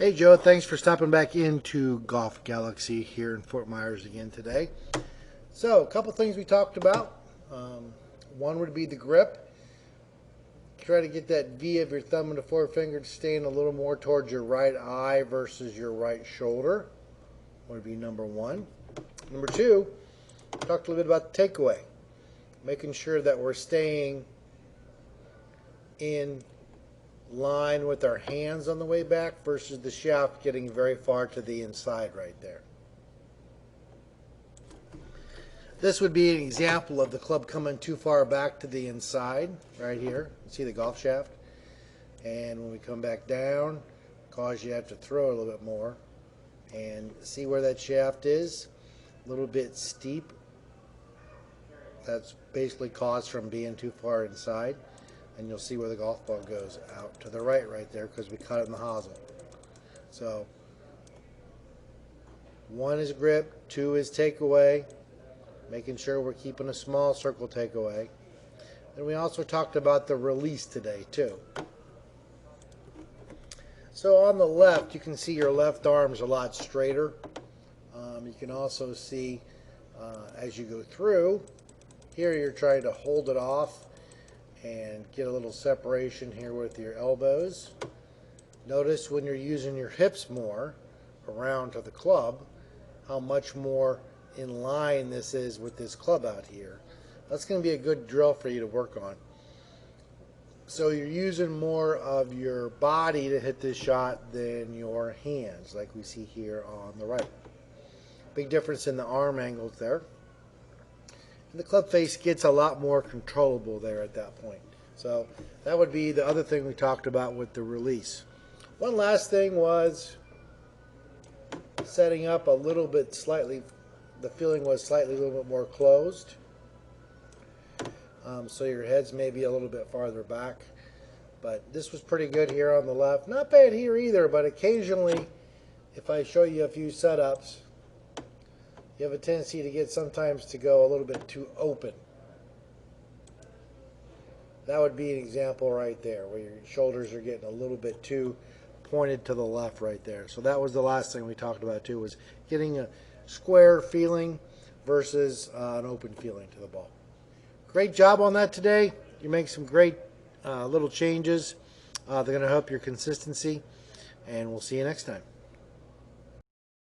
Hey Joe, thanks for stopping back into Golf Galaxy here in Fort Myers again today. So, a couple things we talked about. One would be the grip. Try to get that V of your thumb and the forefinger to stand a little more towards your right eye versus your right shoulder. Would be number one. Number two, talked a little bit about the takeaway. Making sure that we're staying in line with our hands on the way back versus the shaft getting very far to the inside right there. This would be an example of the club coming too far back to the inside right here. See the golf shaft? And when we come back down, cause you have to throw a little bit more. And see where that shaft is? A little bit steep. That's basically caused from being too far inside. And you'll see where the golf ball goes out to the right there because we cut it in the hosel. So, one is grip, two is takeaway, making sure we're keeping a small circle takeaway. And we also talked about the release today too. So on the left, you can see your left arm's a lot straighter. You can also see as you go through, here you're trying to hold it off and get a little separation here with your elbows. Notice when you're using your hips more around to the club, how much more in line this is with this club out here. That's going to be a good drill for you to work on. So you're using more of your body to hit this shot than your hands, like we see here on the right. Big difference in the arm angles there. And the club face gets a lot more controllable there at that point. So that would be the other thing we talked about with the release. One last thing was setting up a little bit slightly, the feeling was slightly a little bit more closed. So your head's maybe a little bit farther back. But this was pretty good here on the left. Not bad here either, but occasionally, if I show you a few setups, you have a tendency to get sometimes to go a little bit too open. That would be an example right there, where your shoulders are getting a little bit too pointed to the left right there. So that was the last thing we talked about too, was getting a square feeling versus an open feeling to the ball. Great job on that today. You make some great little changes. They're going to help your consistency, and we'll see you next time.